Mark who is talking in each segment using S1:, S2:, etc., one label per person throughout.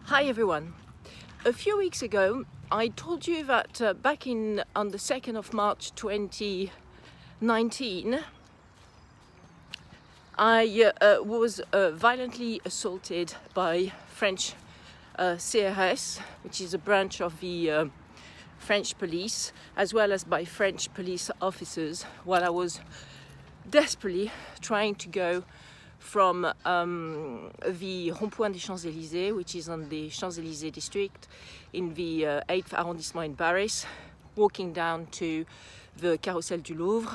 S1: Hi everyone. A few weeks ago I told you that back on the 2nd of March 2019 I was violently assaulted by French CRS, which is a branch of the French police, as well as by French police officers while I was desperately trying to go from the Rond-Point des Champs-Élysées, which is on the Champs-Élysées district in the 8th arrondissement in Paris, walking down to the Carrousel du Louvre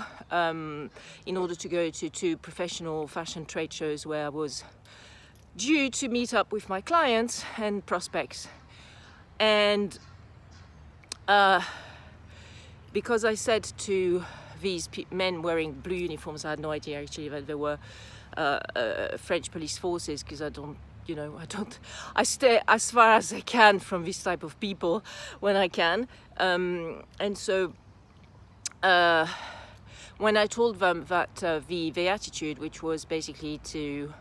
S1: in order to go to two professional fashion trade shows where I was due to meet up with my clients and prospects. And because I said to these men wearing blue uniforms, I had no idea actually that they were French police forces, because I stay as far as I can from this type of people when I can. And so when I told them that the attitude, which was basically to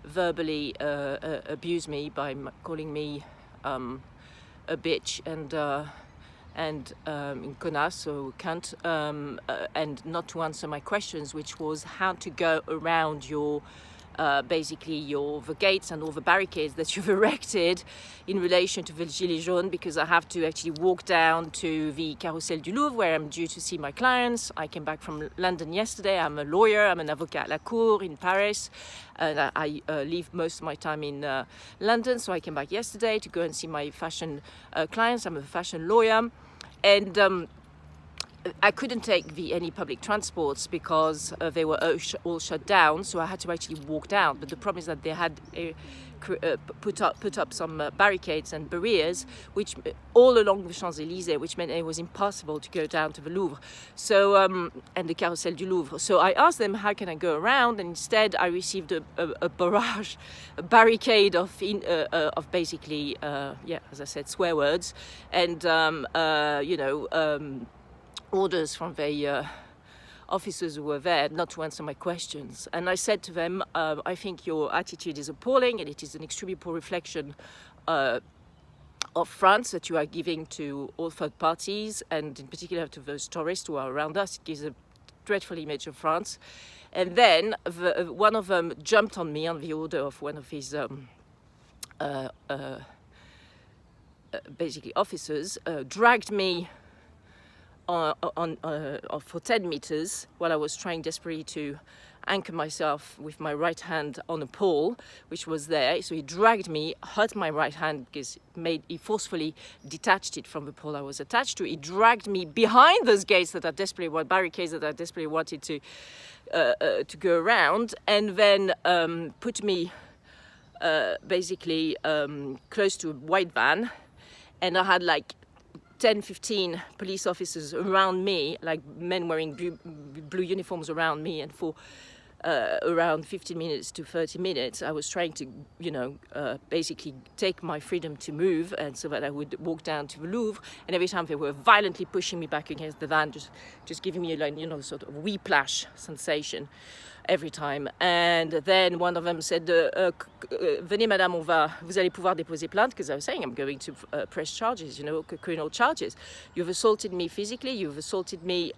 S1: verbally abuse me by calling me a bitch and connasse, so cunt, and not to answer my questions, which was how to go around your the gates and all the barricades that you've erected in relation to the Gilets jaunes, because I have to actually walk down to the Carrousel du Louvre where I'm due to see my clients. I came back from London yesterday. I'm a lawyer. I'm an avocat à la cour in Paris, and I leave most of my time in London, so I came back yesterday to go and see my fashion clients. I'm a fashion lawyer, and I couldn't take any public transports because they were all shut down, so I had to actually walk down. But the problem is that they had put up some barricades and barriers which all along the Champs-Élysées, which meant it was impossible to go down to the Louvre, so and the Carrousel du Louvre. So I asked them, how can I go around? And instead I received a barricade of basically as I said, swear words, and orders from the officers who were there not to answer my questions. And I said to them, I think your attitude is appalling, and it is an extremely poor reflection of France that you are giving to all third parties, and in particular to those tourists who are around us. It gives a dreadful image of France. And then one of them jumped on me on the order of one of his basically officers, dragged me for 10 meters while I was trying desperately to anchor myself with my right hand on a pole which was there. So he dragged me, hurt my right hand because he forcefully detached it from the pole I was attached to. He dragged me behind those gates that are barricades that I desperately wanted to go around, and then put me basically close to a white van, and I had like 10-15 police officers around me, like men wearing blue uniforms around me, and for around 15 minutes to 30 minutes I was trying to basically take my freedom to move, and so that I would walk down to the Louvre, and every time they were violently pushing me back against the van, just giving me a sort of whiplash sensation every time. And then one of them said, venez madame, vous allez pouvoir déposer plainte, because I was saying I'm going to press charges, criminal charges. You've assaulted me physically, you've assaulted me,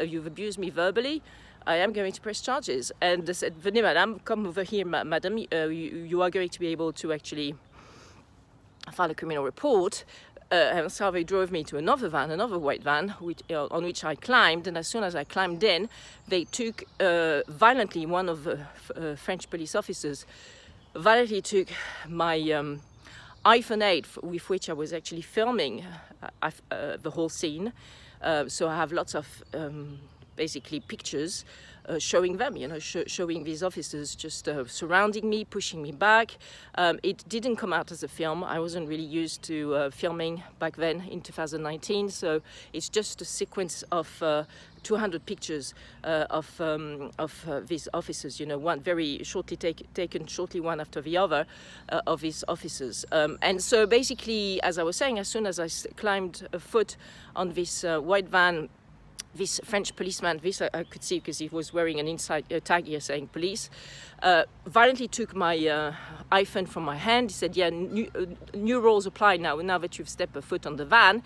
S1: you've abused me verbally. I am going to press charges. And they said, venez madame, come over here madam, you are going to be able to actually file a criminal report. And so they drove me to another white van, on which I climbed. And as soon as I climbed in, they took violently, one of the French police officers violently took my iPhone 8, with which I was actually filming the whole scene. So I have lots of basically pictures showing them, showing these officers just surrounding me, pushing me back. It didn't come out as a film. I wasn't really used to filming back then in 2019, so it's just a sequence of 200 pictures of these officers, one very shortly taken shortly one after the other of these officers. And so basically, as I was saying, as soon as I climbed a foot on this white van this French policeman, this I could see because he was wearing an inside tag here saying police, violently took my iPhone from my hand. He said, yeah, new rules apply now that you've stepped a foot on the van.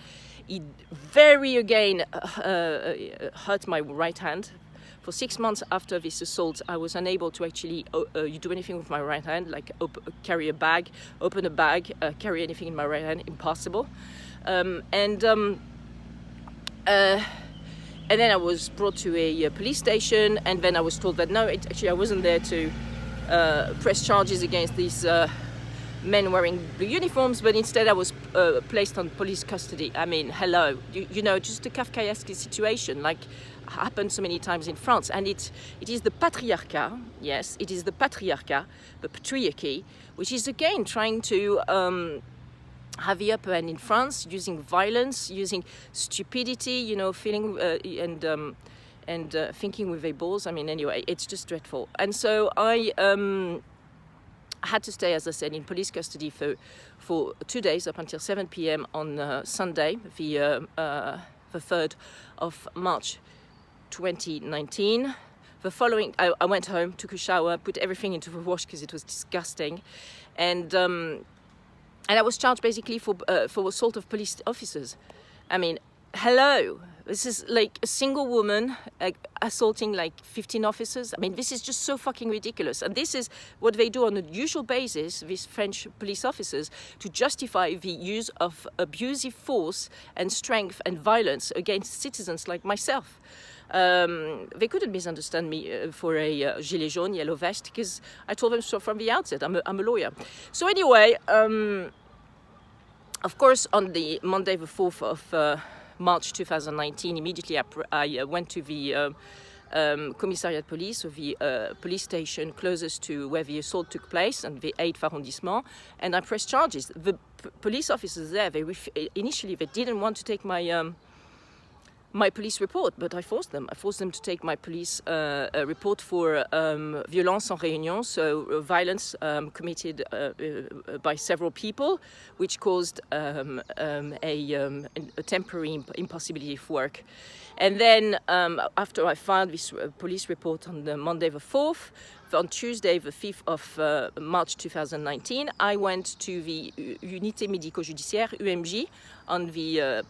S1: He very again hurt my right hand. For 6 months after this assault, I was unable to actually do anything with my right hand, like carry a bag, open a bag, carry anything in my right hand, impossible. And then I was brought to a police station, and then I was told that no, actually I wasn't there to press charges against these men wearing blue uniforms, but instead I was placed on police custody. I mean, hello, you know, just a Kafkaesque situation, like happened so many times in France. And it is the patriarchat, yes, it is the patriarchat, the patriarchy, which is again trying to have the upper hand in France, using violence, using stupidity, you know, feeling and thinking with their balls. I mean, anyway, it's just dreadful. And so I had to stay, as I said, in police custody for 2 days up until 7 p.m. on Sunday, the 3rd of March 2019. The following, I went home, took a shower, put everything into the wash because it was disgusting, and I was charged basically for assault of police officers. I mean, hello, this is like a single woman assaulting like 15 officers. I mean, this is just so fucking ridiculous. And this is what they do on a usual basis, these French police officers, to justify the use of abusive force and strength and violence against citizens like myself. They couldn't misunderstand me for a gilet jaune, yellow vest, because I told them so from the outset. I'm a lawyer. So anyway, of course, on the Monday, the 4th of March 2019, immediately I went to the commissariat police, so the police station closest to where the assault took place, and the 8th arrondissement, and I pressed charges. The police officers there, initially they didn't want to take my police report, but I forced them. I forced them to take my police report for violence en réunion, so violence committed by several people, which caused a temporary impossibility of work. And then after I filed this police report on the Monday the 4th, on Tuesday the 5th of March 2019, I went to the Unité médico-judiciaire, UMJ, on the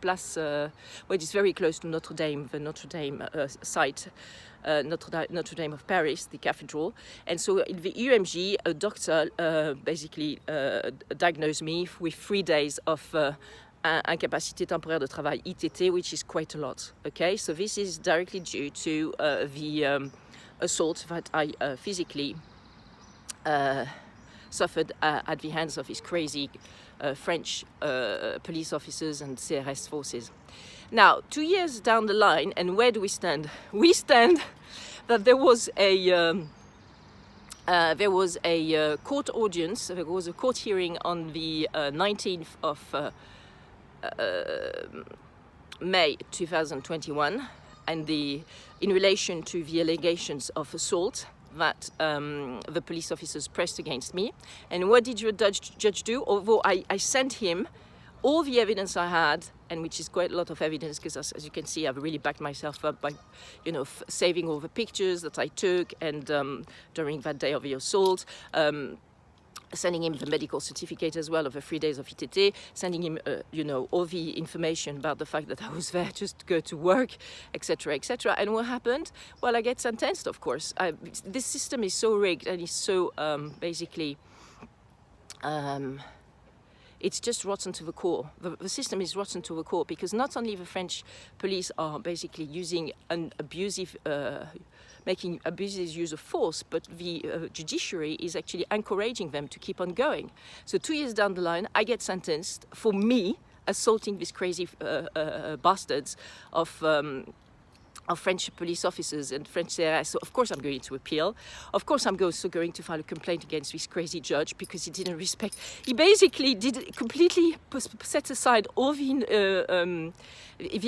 S1: Place, which is very close to Notre Dame, the Notre Dame site, Notre Dame of Paris, the cathedral. And so in the UMJ, a doctor basically diagnosed me with 3 days of incapacité temporaire de travail, ITT, which is quite a lot. Okay, so this is directly due to the assault that I physically suffered at the hands of these crazy French police officers and CRS forces. Now, 2 years down the line, and where do we stand? We stand that there was a court audience, there was a court hearing on the 19th of May 2021, and in relation to the allegations of assault that the police officers pressed against me. And what did your judge do? Although I sent him all the evidence I had, and which is quite a lot of evidence, because as you can see, I've really backed myself up by, you know, saving all the pictures that I took, and during that day of the assault, sending him the medical certificate as well of the 3 days of ITT, sending him, you know, all the information about the fact that I was there just to go to work, etc., etc. And what happened? Well, I get sentenced, of course. This system is so rigged, and is so basically, it's just rotten to the core. The system is rotten to the core, because not only the French police are basically using an abusive, making abusive use of force, but the judiciary is actually encouraging them to keep on going. So 2 years down the line, I get sentenced for me assaulting these crazy bastards of of French police officers and French CRS. So of course I'm going to appeal. Of course I'm also going to file a complaint against this crazy judge because he didn't respect. He basically did completely set aside all the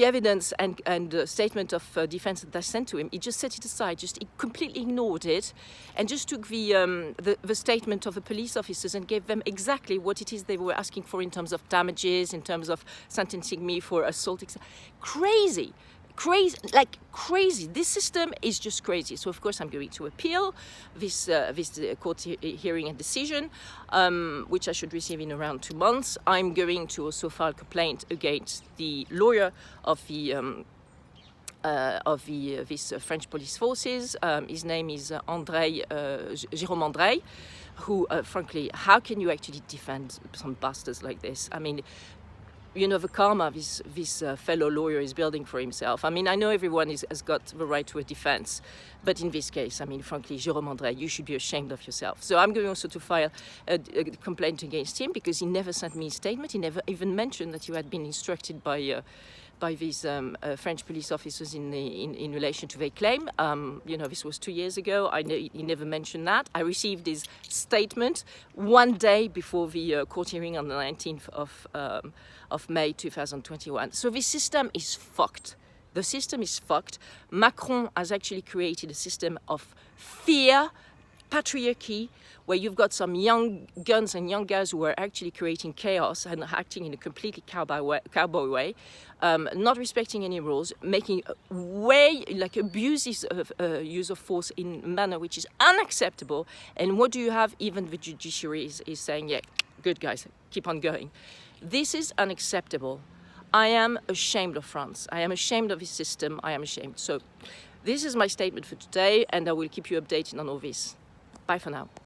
S1: evidence and statement of defense that I sent to him. He just set it aside. He completely ignored it, and just took the statement of the police officers and gave them exactly what it is they were asking for in terms of damages, in terms of sentencing me for assault. Crazy. Crazy. This system is just crazy. So of course I'm going to appeal this court hearing and decision, which I should receive in around 2 months. I'm going to also file a complaint against the lawyer of this French police forces. His name is Jérôme André, who, frankly, how can you actually defend some bastards like this? I mean, you know, the karma this fellow lawyer is building for himself. I mean, I know everyone has got the right to a defense, but in this case, I mean, frankly, Jérôme André, you should be ashamed of yourself. So I'm going also to file a complaint against him because he never sent me a statement. He never even mentioned that he had been instructed by these French police officers in relation to their claim. You know, this was 2 years ago. He never mentioned that. I received his statement 1 day before the court hearing on the 19th of May 2021. So this system is fucked. The system is fucked. Macron has actually created a system of fear, patriarchy, where you've got some young guns and young guys who are actually creating chaos and acting in a completely cowboy way, not respecting any rules, making abusive use of force in a manner which is unacceptable. And what do you have? Even the judiciary is saying, yeah, good guys, keep on going. This is unacceptable. I am ashamed of France. I am ashamed of this system. I am ashamed. So this is my statement for today, and I will keep you updated on all this. Bye for now.